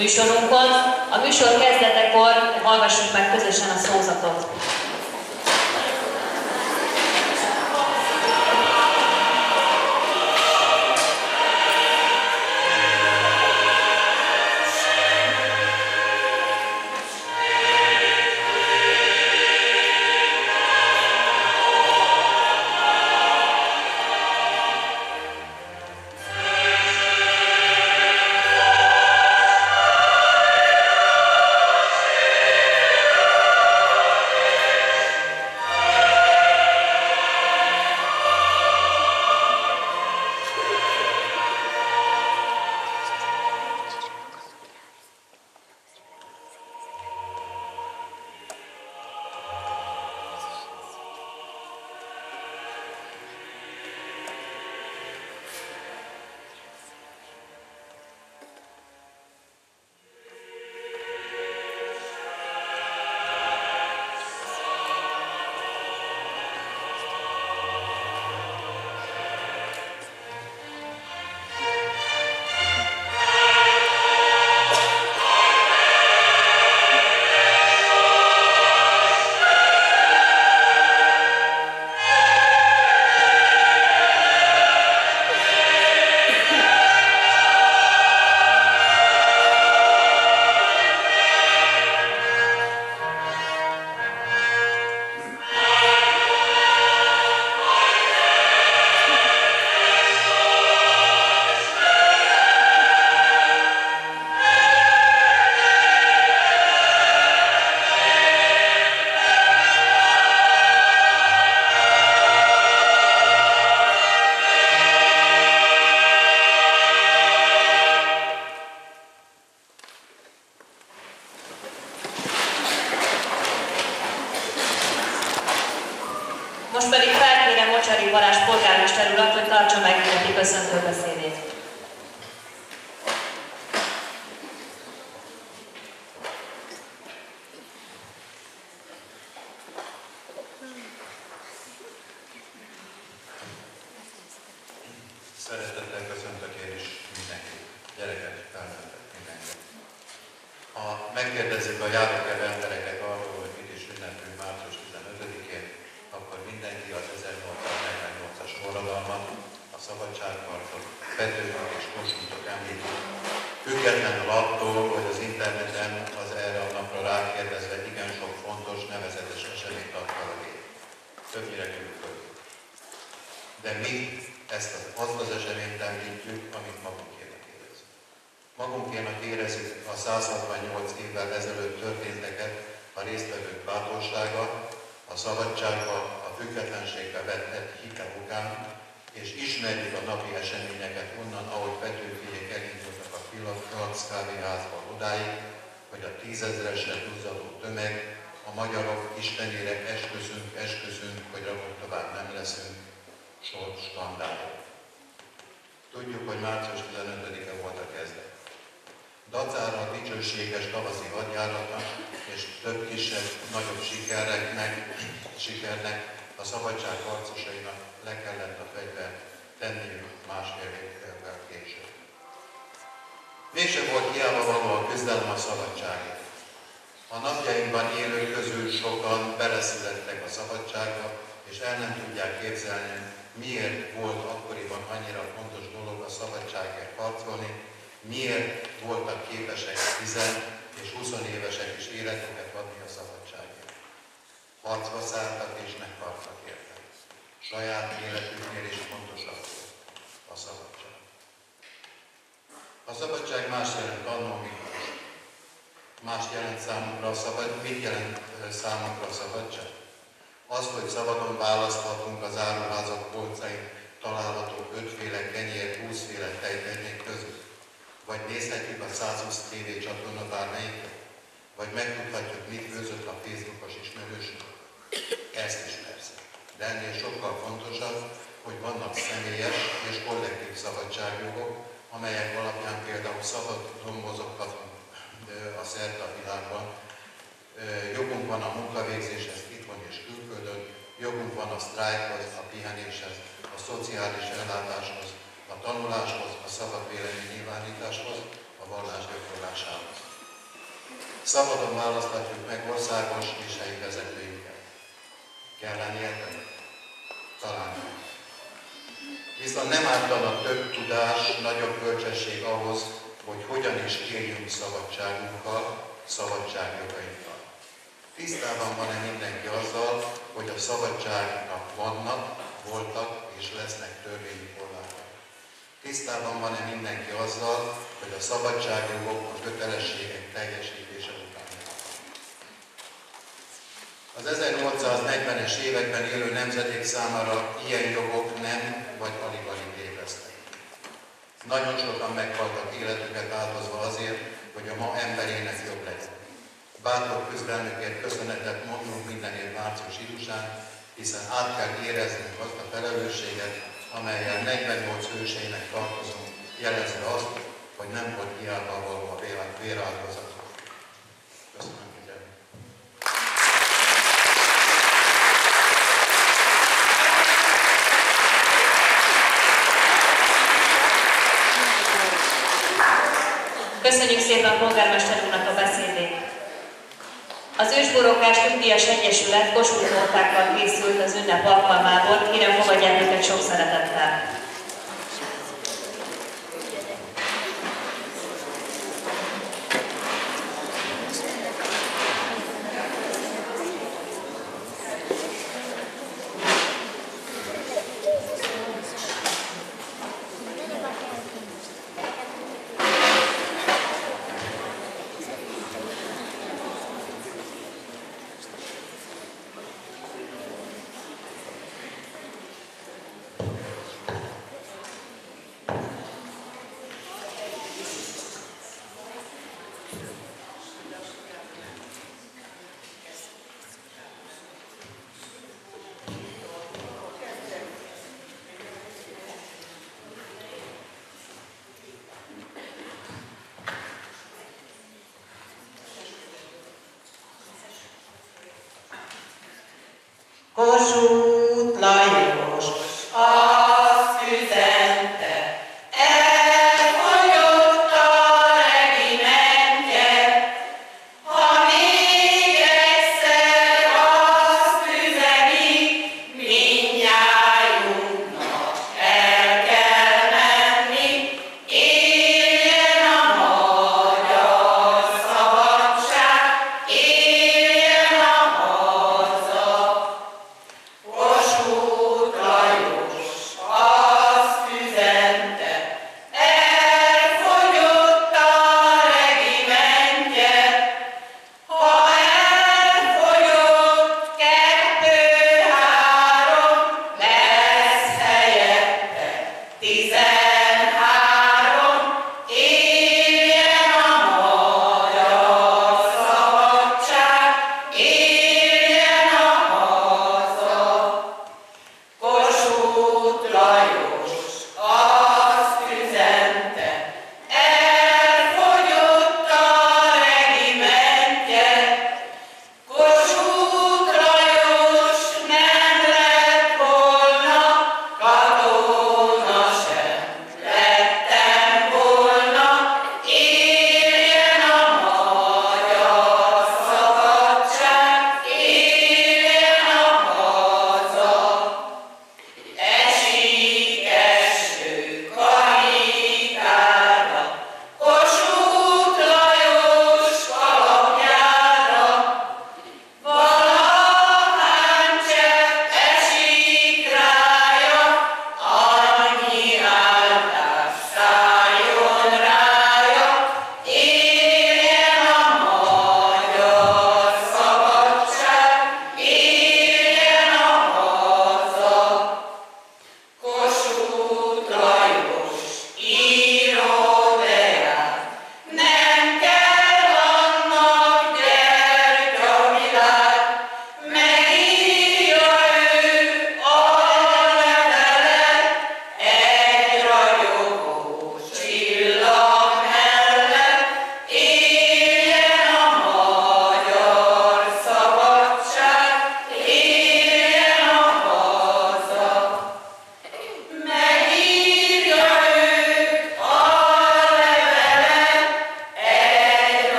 műsorunkon. A műsor kezdetekor hallgassuk meg közösen a szózatot. Most pedig felkérem Mocsary Balázs polgármester urat, hogy tartsa meg ünnepi köszöntőbeszédét. Szeretettel köszöntök én is mindenkit, gyereket, felnőttet, mindenkit. Ha megkérdezzük a járókelő embereket arról, hogy mit is ünnepünk március 15-én, akkor mindenki az 1848-as forradalmat, a szabadságharcot, Petőfit és Kossuthot említi. Függetlenül attól, hogy az interneten az erre a napra rákérdezve igen sok fontos, nevezetes eseményt adta a gép. Többnyire külföldi. De mi ezt azt az eseményt említjük, amit magunkének érezzük. Magunkének érezzük a 168 évvel ezelőtt történteket, a résztvevők bátorsága, a szabadságba, a függetlenségbe vetett hite után, és ismerjük a napi eseményeket onnan, ahogy Petőfiék elindultak a Pilac kávéházba odáig, hogy a 10 000-esre duzzadó tömeg, a magyarok Istenére esküszünk, hogy rabok tovább nem leszünk, sort skandálja. Tudjuk, hogy március 15-e volt a kezdet. Dacára a dicsőséges tavaszi hadjáratnak és több kisebb, nagyobb sikernek a szabadság harcosainak le kellett a fegyvert tenniük másfél évvel később. Mégse volt hiába való a küzdelem a szabadságért. A napjainkban élők közül sokan beleszülettek a szabadságba, és el nem tudják képzelni, miért volt akkoriban annyira fontos dolog a szabadságért harcolni, miért voltak képesek 10 és 20 évesek is életüket adni a szabadságért. Harcba szálltak és meghaltak érte. Saját életüknél is fontosabb volt a szabadság. A szabadság más jelent annó, mint most. Más jelent számunkra a szabadság. Mit jelent számunkra a szabadság? Az, hogy szabadon választhatunk az áruházak polcain található 5 féle kenyér, 20 féle tejtermék között, vagy nézhetjük a 120 TV csatorna bármelyiket, vagy megtudhatjuk, mit főzött a Facebookos ismerősünk. Ezt is persze. De ennél sokkal fontosabb, hogy vannak személyes és kollektív szabadságjogok, amelyek alapján például szabadon mozoghatunk a szerte a világban. Jogunk van a munkavégzéshez itthon és külföldön, jogunk van a sztrájkhoz, a pihenéshez, a szociális ellátáshoz, a tanuláshoz, a szabad vélemény nyilvánításhoz, a vallás gyakorlásához. Szabadon választhatjuk meg országos és helyi vezetőinket. Kell lenni érteni? Talán nem. Viszont nem ártana több tudás, nagyobb bölcsesség ahhoz, hogy hogyan is éljünk szabadságunkkal, szabadságjogainkkal. Tisztában van-e mindenki azzal, hogy a szabadságnak vannak, voltak és lesznek törvényi korlátai? Tisztában van-e mindenki azzal, hogy a szabadságjogok a kötelességek teljesítése után járnak? Az 1840-es években élő nemzedék számára ilyen jogok nem vagy alig-alig léteztek. Nagyon sokan meghaltak életüket áldozva azért, hogy a ma emberének jobb legyen. Bátor küzdelmükért köszönetet mondunk minden év március idusán, hiszen át kell éreznünk azt a felelősséget, amellyel 48 hőseinek tartozunk, jelezve azt, hogy nem volt hiába való a véráldozat. Köszönöm figyelmet. Köszönjük szépen a polgármester úrnak a beszédét. Az Ősborokás Nyugdíjas Egyesület Kossuth tortákkal készült az ünnep alkalmából, kérem fogadják őket sok szeretettel.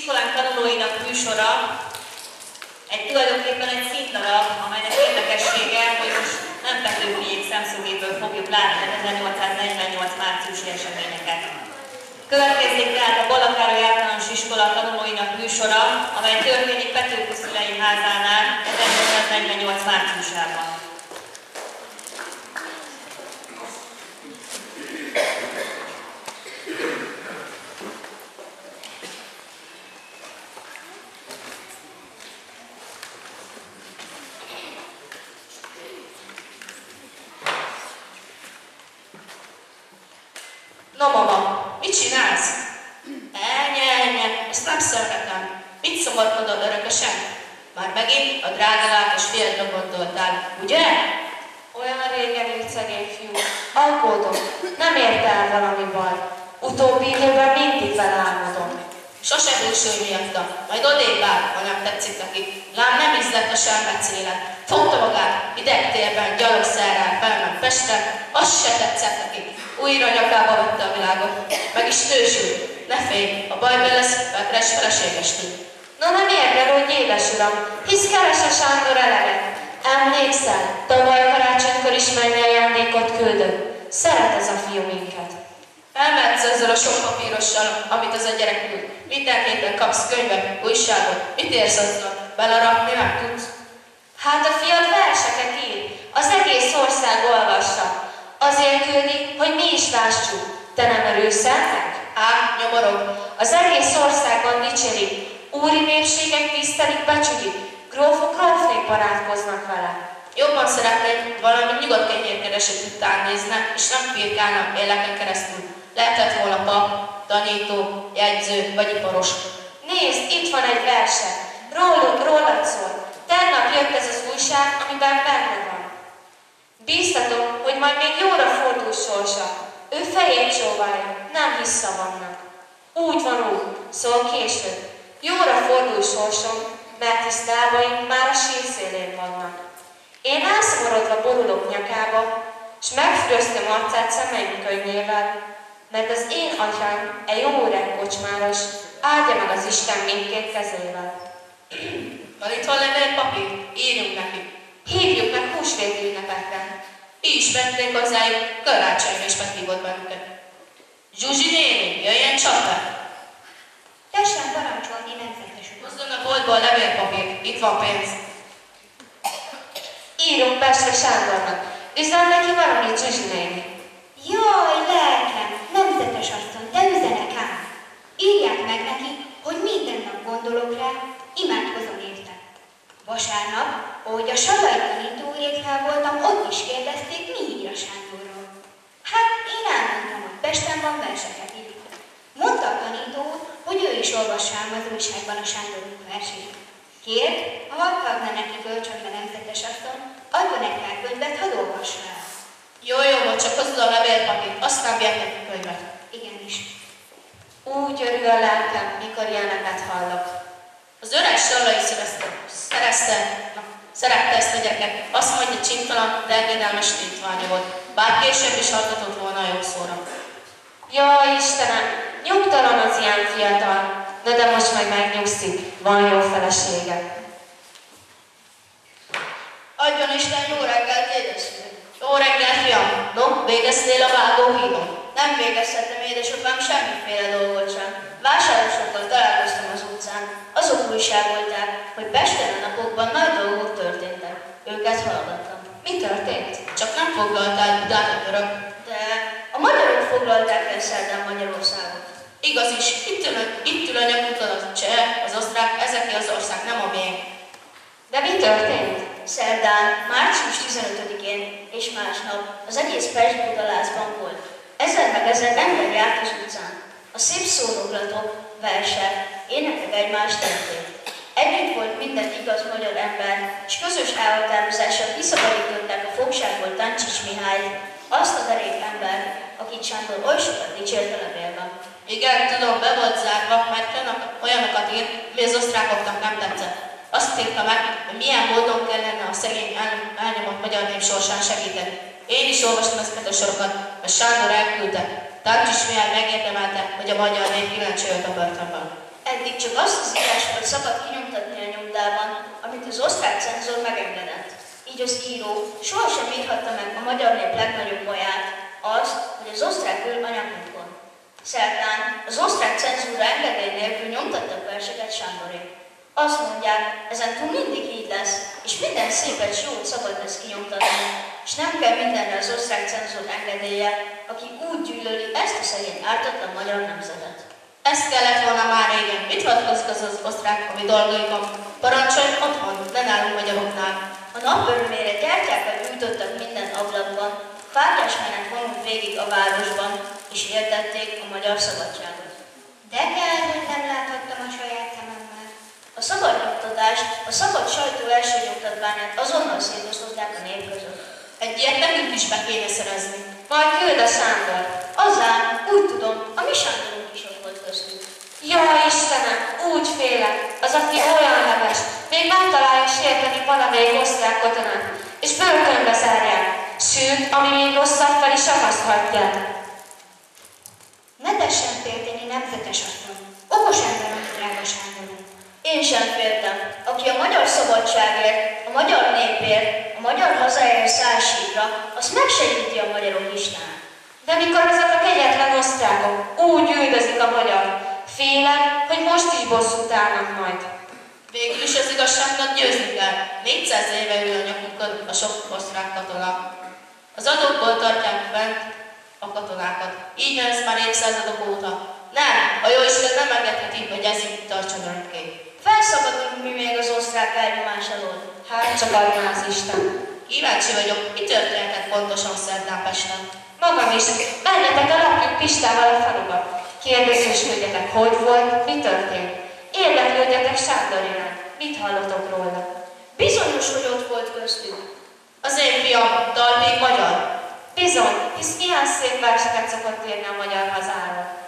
iskolánk tanulóinak műsora tulajdonképpen egy színdarab, amelynek érdekessége, hogy most nem Petőfiék szemszögéből fogjuk látni az 1848 márciusi eseményeket. Következik tehát a Balla Károly Általános Iskola tanulóinak műsora, amely történik Petőfi szülei házánál 1848 márciusában. No, mama, mit csinálsz? Ennyi, ezt nem szeretem. Mit szomorkodod örökösen? Már megint a drága látos fiadra gondoltál, ugye? Olyan régen írt szegény fiú. Aggódom, nem ért el valami baj. Utóbbi időben mindig vele álmodom. Sose búsulj miatta, majd odébb áll, ha nem tetszik neki. Lám nem ízlett a selmecélet. Fogta magát, idegtérben, gyalogszerrel felment Pestre, az se tetszett neki. Újra nyakába vette a világot, meg is nősült. Ne félj, a bajban lesz, felkeres feleségestül. Na nem érdeklődj, édes uram, hisz keres a Sándor eleget. Emlékszel, tavaly karácsonykor is mennyi ajándékot küldött. Szeret ez a fiú minket. Elmehetsz ezzel a sok papírossal, amit az a gyerek küld. Mindenképpen kapsz könyvet, újságot. Mit érsz azzal? Belerakni nem tudsz? Hát a fiad verseket ír, az egész ország olvassa. Azért küldi, hogy mi is lássuk. Te nem örülsz ennek? Á, nyomorog. Az egész országban dicsérik, úri népségek tisztelik, becsülik, grófok grófnék barátkoznak vele. Jobban szeretnék valami nyugodt kenyérkeresőt után nézne, és nem firkálna éleken keresztül. Lehetett volna pap, tanító, jegyző vagy iparos. Nézd, itt van egy verse. Rólad szól. Tegnap jött ez az újság, amiben benne van. Bíztatom, hogy majd még jóra fordul sorsa. Ő fejét csóválja, nem hisz szavamnak. Úgy van úgy, szól később. Jóra fordul sorsom, mert hisz lábaim már a sírszélén vannak. Én elszomorodva borulok nyakába, s megfüröztem arcát szemeim könnyével, mert az én atyám, egy jó öreg kocsmáros, áldja meg az Isten mindkét kezével. Van itt valami egy papír? Írjunk neki. Hívjuk meg húsvéti ünnepekre. Mi is mentünk hozzájuk, karácsonyra is meghívott bennünket. Zsuzsi néni, jöjjön csatár! Tessen parancsolni, nemzetes úr. Hozzon a boltból levélpapír, itt van pénz. Írunk Pestre Sándornak. Üzen neki valamit, Zsuzsi néni. Jaj, lelkem, nemzetes asszony, de üzenek ám. Írják meg neki, hogy minden nap gondolok rá, imádkozom érte. Vasárnap, ahogy a Salai tanítóéknál voltam, ott is kérdezték, mi ír a Sándorról. Hát én elmondtam, hogy Pesten van verseket ír. Mondta a tanító, hogy ő is olvassám az újságban a Sándorunk versét. Kért, ha adhatna neki kölcsönbe nemzetes asszony, adjon egy pár könyvet, hadd olvassa el. Jó, volt, csak hozzad a levélpapírt, aztán vihet neki könyvet. Igenis. Úgy örül a lelkem, mikor ilyeneket hallok. Az öreg Sallai szerette ezt a gyereket. Azt mondja, csintalan, de engedelmes tanítványa volt. Bár később is hallgatott volna a jó szóra. Jaj, Istenem, nyugtalan az ilyen fiatal, de most meg megnyugszik, van jó felesége. Adjon Isten jó reggelt, édesfiam! Jó reggelt, fiam! No, végeztél a vágóhídon? Nem végezhetem, édesapám, semmiféle dolgot sem. Vásárosokkal találkoztam az utcán. Azok újságolták, hogy Pesten a napokban nagy dolgok történtek. Őket hallgattam. Mi történt? Csak nem foglaltál Budát a török, de a magyarok foglalták el szerdán Magyarországot. Igaz is, itt ül a nyakunkon a cseh, az osztrák, ezeké az ország, nem a miénk. De mi történt? Szerdán, március 15-én és másnap az egész Pest Budalázban volt. Ezer ember járt az utcán. A szép szónoklatok, versek, énekek egymást tették. Együtt volt minden igaz magyar ember, és közös elhatározással kiszabadították a fogságból Táncsics Mihályt, azt a derék embert, akit Sándor oly sokat dicsért a levélben. Igen, tudom, be volt zárva, mert olyanokat ír, mi az osztrákoknak nem tetszett. Azt írta meg, hogy milyen módon kellene a szegény elnyomott magyar nép sorsán segíteni. Én is olvastam ezeket a sorokat, mert Sándor elküldte. Táncsics Mihály megérdemelte, hogy a magyar nép 9 évet a börtönben. Ez Eddig csak azt az írást volt szabad kinyomtatni a nyomdában, amit az osztrák cenzor megengedett. Így az író sohasem írhatta meg a magyar nép legnagyobb baját, azt, hogy az osztrák ül anyagukon. Szerdán az osztrák cenzúra engedély nélkül nyomtattak verseket Sándorék. Azt mondják, ezentúl mindig így lesz, és minden szépet s jót szabad lesz kinyomtatni, és nem kell mindenre az osztrák cenzor engedélye, aki úgy gyűlöli ezt a szegény ártatlan magyar nemzetet. Ezt kellett volna már régen. Mit vadkozik az osztrák a mi dolgaiban? Parancsolj otthon, ne nálunk magyaroknál. A nap örömére gyertyákat gyújtottak minden ablakban, fátyás menet vonult végig a városban, és értették a magyar szabadságot. De kár, hogy nem láthattam a saját szememmel. A szabad nyomtatást, a szabad sajtó első nyomtatványát azonnal szétosztották a nép között. Egy ilyet nekünk is be kéne szerezni. Majd küld a Sándor. Azán, úgy tudom, a mi Sándorunk is ott volt köztük. Jaj, Istenem, úgy félek, az, aki olyan leves, még megtalálja sérteni valamelyik osztrák katonát, és börtönbe zárják, sőt, ami még rosszabb, fel is akaszthatják. Ne tessen félteni, nemzetes asszony. Okos ember, ami drága Sándorunk. Én sem féltem, aki a magyar szabadságért, a magyar népért, a magyar hazáért száll síkra, azt megsegíti a magyarok Isten. De mikor ezek a kegyetlen osztrákok úgy üldözik a magyar, félek, hogy most is bosszút állnak majd. Végül is az igazságnak győzni kell. 400 éve ül a nyakukon a sok osztrák katona. Az adókból tartják fent a katonákat. Így van ez már évszázadok óta. Nem, a jóisten nem engedheti, hogy ez így tartson örökké. Felszabadulunk mi még az osztrák elnyomás alól. Hát csak adja az Isten. Kíváncsi vagyok, mi történhetett pontosan szerdán Pesten. Magam is. Menjetek el apjuk Pistával a faluba. Kérdezősködjetek, hogy volt, mi történt. Érdeklődjetek Sándor iránt. Mit hallotok róla? Bizonyos, hogy ott volt köztük. Az én fiam, dal még magyar. Bizony, hisz ilyen szép verseket szokott írni a magyar hazáról.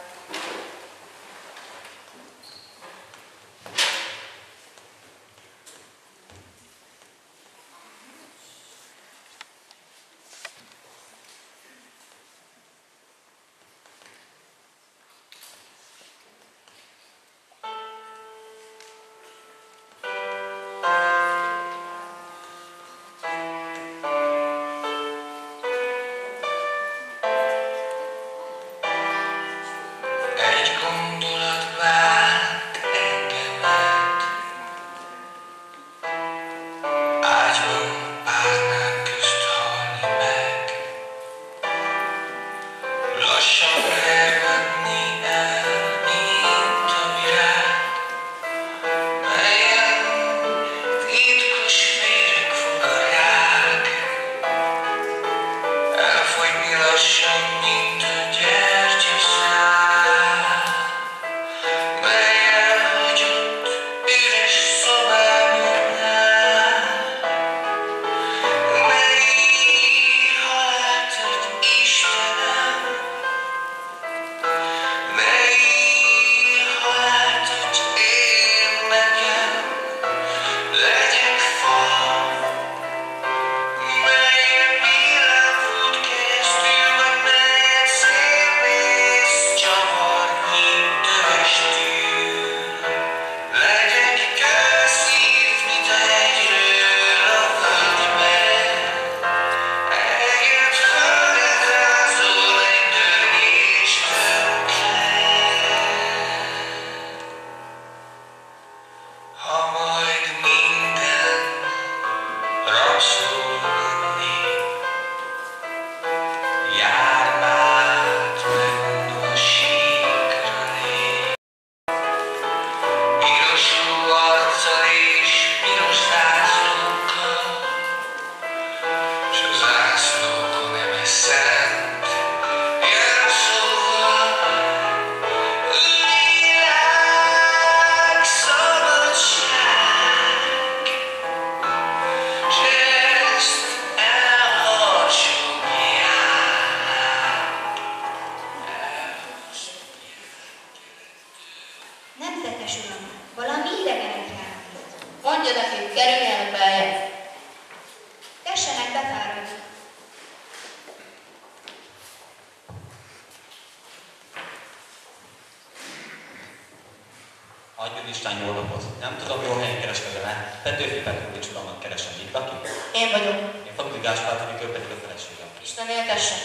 Adjon Isten jó napot. Nem tudom, jó helyen kereskedem-e. Petőfi Petróvics uramnak keresem. Itt valaki? Én vagyok. Én Fakudi Gáspár vagyok, ő pedig a feleségem. Isten éltesse.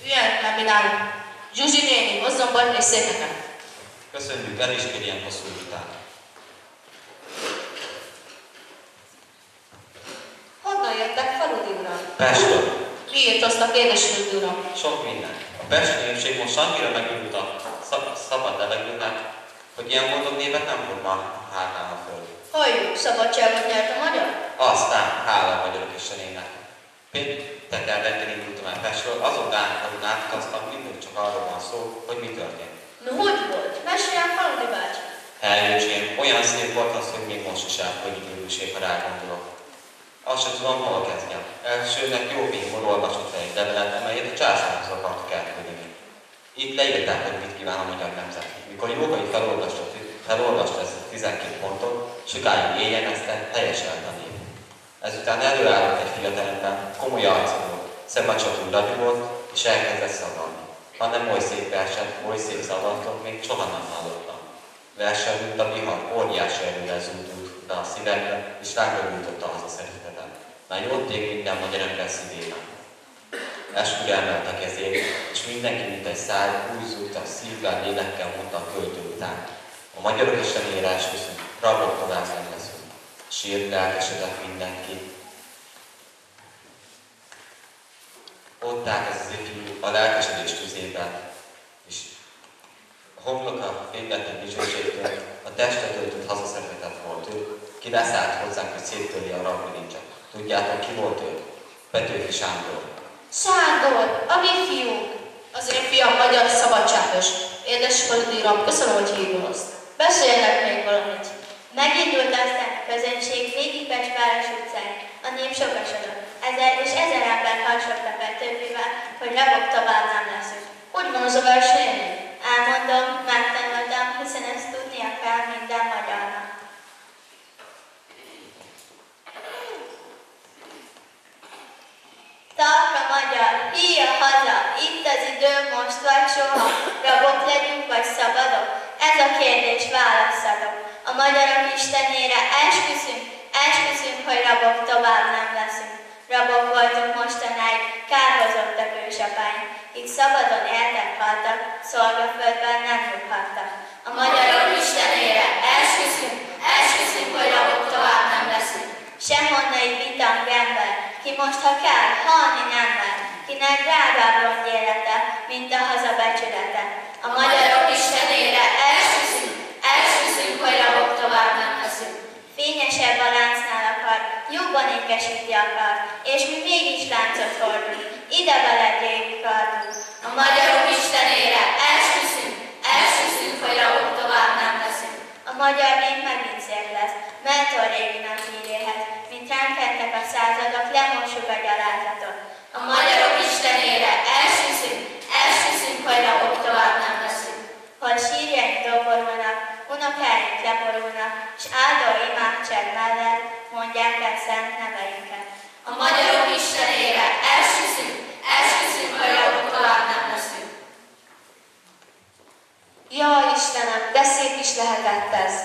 Üljen le mi nálunk. Zsuzsi néni, hozzon bort és székeket. Köszönjük, el is kér ilyen hosszú után. Honnan jöttek, Faludi uram? Pestről. Miért hoztak édesülő uram? Sok minden. A pesti népség most annyira megörült a szabad levegőnek, hogy ilyen boldog névet nem fog már hátálna föl. Halljuk, szabadságot nyert a magyar? Aztán, hála a magyarok istenének. Pénteken reggel indultam el Pestről, azután, ahogy átutaztam, mindig csak arról van szó, hogy mi történt. No, hogy volt? Meséljen, Faludi bácsi. Eljöcsém, olyan szép volt az, hogy még most is elfogyik őrűség, ha rágondolok. Azt sem tudom, hol kezdjem. Elsőnek jó végül olvasott egy levelet, amelyet a császárhoz akartak elküldeni. Itt leírták, hogy mit kíván a magyar nemzet. Mikor Jókai felolvasta ezt a 12 pontot, sokáig éjjenezte, helyeselt a nép. Ezután előállott egy fiatalember, komoly arcú volt, Szebacsotú ragyogott, és elkezdett szavalni. Hanem oly szép verset, oly szép szavatot még soha nem hallottam. Versel, mint a vihar, óriási erővel zúdult be a szívembe, és rángra gyújtotta haza szeretetem. Már jót ég minden magyar ember szívében. Esküvő emelte a kezét, és mindenki, mint egy szár, úgy zúgta, szívvel, lélekkel mondta a költő után. A magyarok istenére esküszünk, rabok tovább nem leszünk. Sírt, lelkesedett mindenki. Ott állt ez az ifjú a lelkesedés tüzében, és a homloka fényletlen dicsőségtől, a testet öltött hazaszervetet volt ő, ki leszállt hozzánk, hogy széttörje a rabbilincset. Tudjátok, ki volt ő? Petőfi Sándor. Sándor, a mi fiúnk. Az én fiam magyar szabadságos. Édes Faludi uram, köszönöm, hogy hívóztak. Beszélnek még valamit. Megindult aztán a közönség végig Pest-város utcán. A nép sokasodott. 1000 és 1000 ember harsogta Petőfivel, hogy rabok tovább nem leszünk. Hogy van az a versenyén? Elmondom, megtanultam, hiszen ezt tudnia kell minden magyarnak. Tarka magyar, híja haza, itt az idő most vagy soha, rabok legyünk vagy szabadok? Ez a kérdés, válasszatok. A magyarok istenére esküszünk, hogy rabok tovább nem leszünk. Rabok voltunk mostanáig, kárhozottak ősapáink, kik szabadon éltek, haltak, szolgaföldben nem nyughattak. A magyarok istenére esküszünk, hogy rabok tovább nem leszünk. Sehonnai vitang ember, ki most ha kell, halni nem mer, kinek drágább rond élete, mint a haza becsülete. A magyarok istenére esküszünk, hogy rabok tovább nem leszünk. Fényesebb a láncnál akar, jobban ékesíti akar, és mi mégis láncot hordunk, ide veledjék kardunk. A magyarok istenére esküszünk, hogy rabok tovább nem leszünk. A magyar nép megint szép lesz, mentor régi nagy híréhez, mint ránk kentek a századok, lemossuk a gyalázatot. A magyarok istenére esküszünk, hogy rabok tovább nem leszünk. Hol sírjaink doborulnak, unokáink leborulnak, s áldó imádság mellett mondják el szent neveinket. A magyarok istenére esküszünk, hogy rabok tovább nem leszünk. Ja, Istenem, de szép is lehetett ez.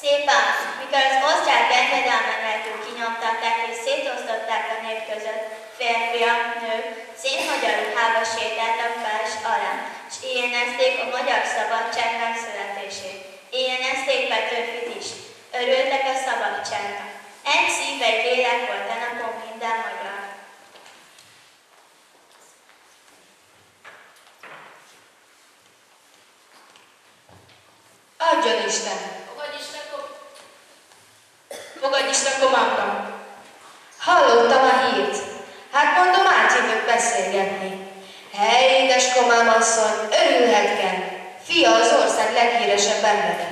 Szépen, mikor az osztrák engedelmen nélkül kinyomtatták és szétosztották a nép között, férfiak, nők, szénmagyar ruhába sétáltak Pest alá, s éjjenezték a magyar szabadság megszületését. Éjjenezték Petőfit is. Örültek a szabadságnak. Egy szív, egy lélek volt a napon minden magyar. Adjon Isten! Fogadj Isten komámra! Hallottam a hírt. Hát mondom, átjövök beszélgetni. Hely, édes komám asszony, örülhetken. Fia az ország leghíresebb embere.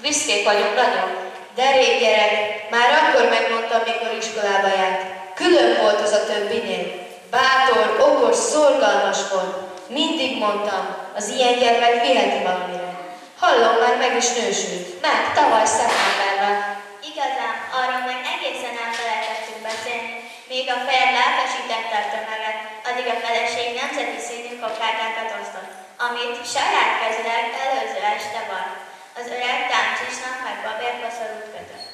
Büszkék vagyunk nagyon, de rég gyerek, már akkor megmondtam, mikor iskolába járt. Külön volt az a többinél. Bátor, okos, szorgalmas volt. Mindig mondtam, az ilyen gyermek viheti valamire. Hallom, már meg is nősült. Meg, tavaly szeptemberben. Igazán, arról meg egészen elfelejtettünk beszélni, még a férj lelkesítette a tömeget, addig a feleség nemzeti színű kokárdákat osztott, amit saját kezileg előző este var. Az öreg táncosnak meg babérba szorult kötött.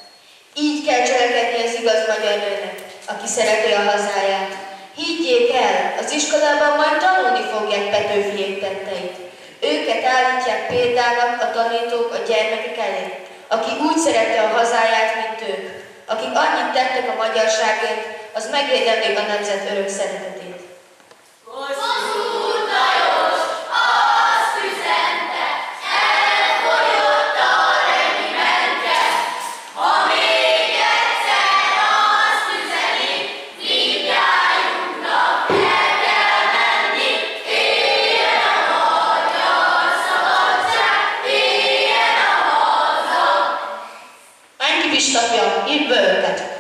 Így kell cselekedni az igaz magyar nőnek, aki szereti a hazáját. Higgyék el, az iskolában majd tanulni fogják Petőfiék tetteit. Őket állítják példának a tanítók a gyermekek elé, aki úgy szerette a hazáját, mint ők. Akik annyit tettek a magyarságért, az megérdemlik a nemzet örök szeretetét. Tapja, írd be őket!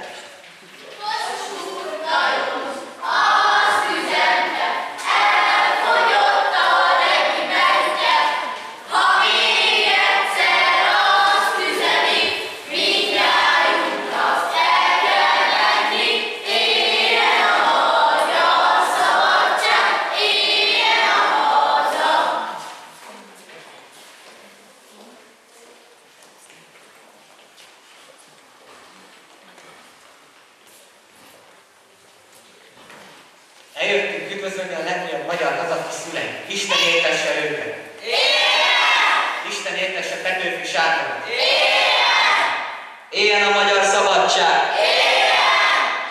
Eljöttünk üdvözölni a legnagyobb magyar hazaki szüleit. Isten értesse őket! Isten értesse Petőfi Sándor! Éljen a magyar szabadság!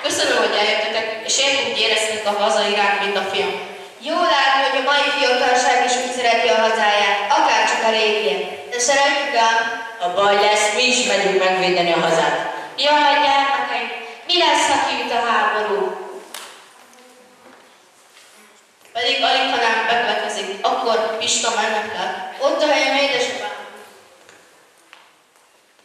Köszönöm, hogy eljöttetek, és én úgy éreztük a haza iránt, mint a fiam. Jó látni, hogy a mai fiatalság is úgy szereti a hazáját, akárcsak a régiek. De szeretjük ám. A baj lesz, mi is megyünk megvédeni a hazát. Jaj, gyermekeim, mi lesz, ha kiüt a háború? Pedig alig, ha nem bekövetkezik, akkor Pista mennek el. Ott a helyem, édesapám.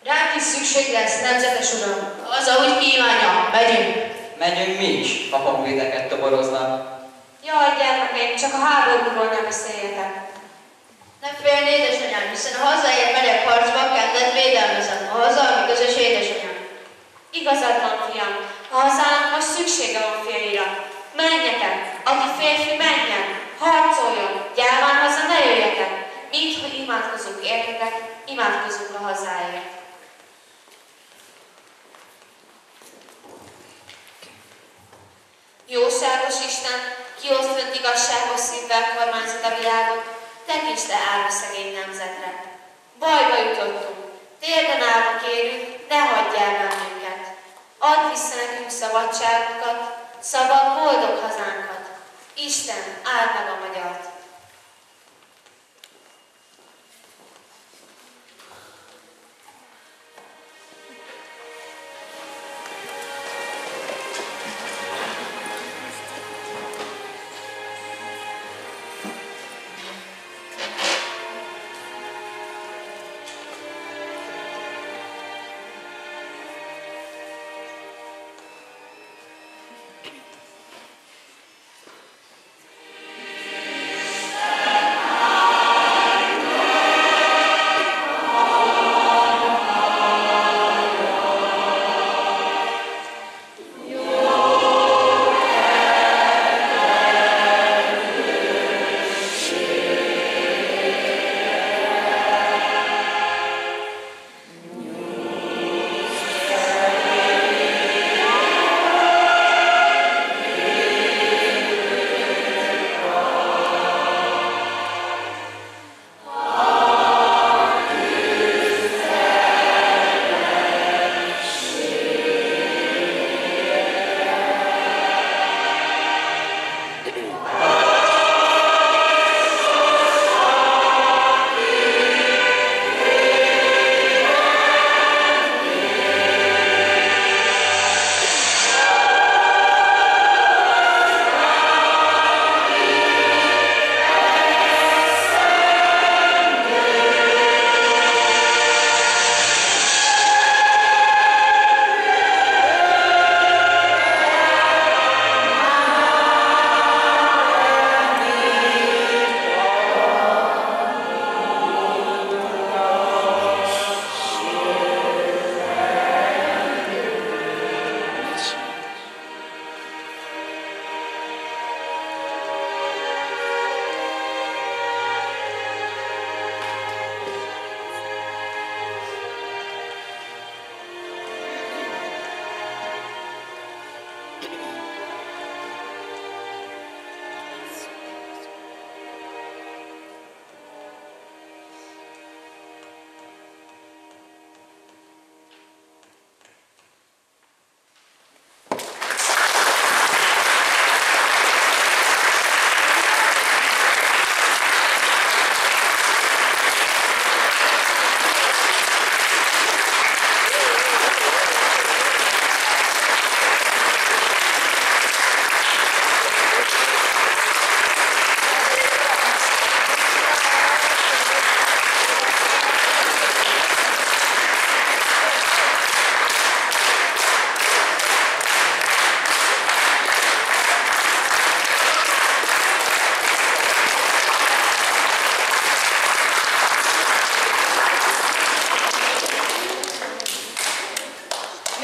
Ránk is szükség lesz, nemzetes uram. Az, ahogy kívánja, megyünk. Megyünk mi is, apam védeket toboroznak. Jaj, gyermekeim, csak a háborúról ne beszéljetek. Ne félj, édesanyám, hiszen a hazáért megyek harcba, kendet védelmezem. A haza, ami közös édesanyám. Igazad van, fiam, a hazának most szüksége van fiaira. Menjetek, aki férfi, menjen, harcoljon, gyáván haza ne jöjjetek. Mint, hogy imádkozunk értetek, imádkozunk a hazáért. Jóságos Isten, kiosztott igazságos szívvel kormányzat a világot, tekints le állva szegény nemzetre. Bajba jutottunk, térden állva kérünk, ne hagyjál bennünket. Add vissza nekünk szabadságunkat, szabad, boldog hazánkat. Isten, áld meg a magyart!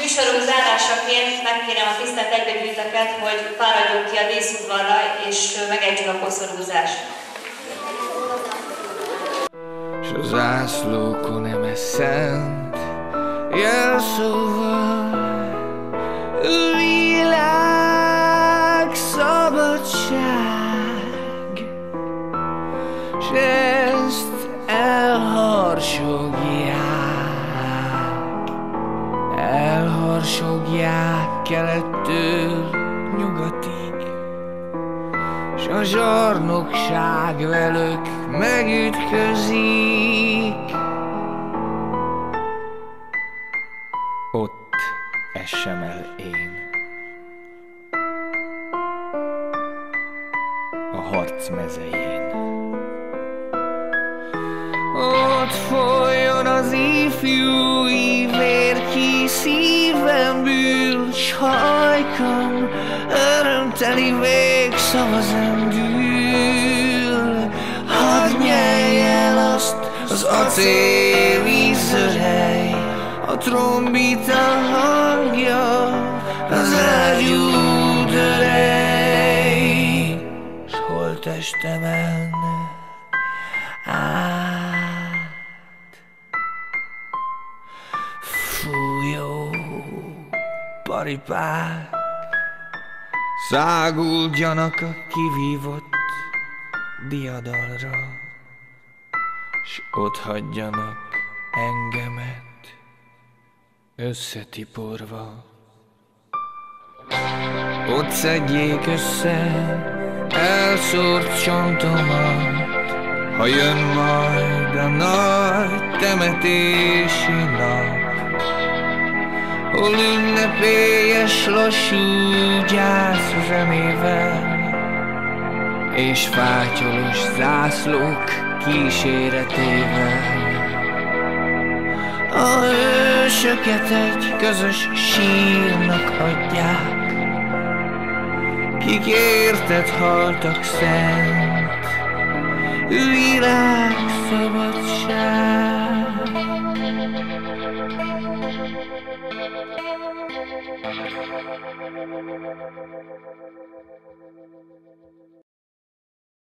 Műsorunk zárásaként megkérem a tisztelt egybegyűjteket, hogy fáradjunk ki a díszudvarra és megejtsük a koszorúzást. S a zászlókon eme szent jelszóval világ, szabadság, s ezt elharsogják kelettől nyugatig, s a zsarnokság velük megütközik. Ott essem el én a harc mezején. Ott folyjon az ifjúi vér, ki szívemből, s hajkam örömteli végszava zendül. Hadd nyelj el azt az acéli zöhely, a trombita hangja, az ágyú dörej, s holttestemen át fújó paripák száguldjanak a kivívott diadalra, s ott hagyjanak engemet összetiporva. Ott szedjék össze elszórt csontomat, ha jön majd a nagy temetési nap, hol ünnepélyes lassú gyász zenével és fátyolos zászlók kíséretével. A hősöket egy közös sírnak adják, kik érted haltak szent világszabadság.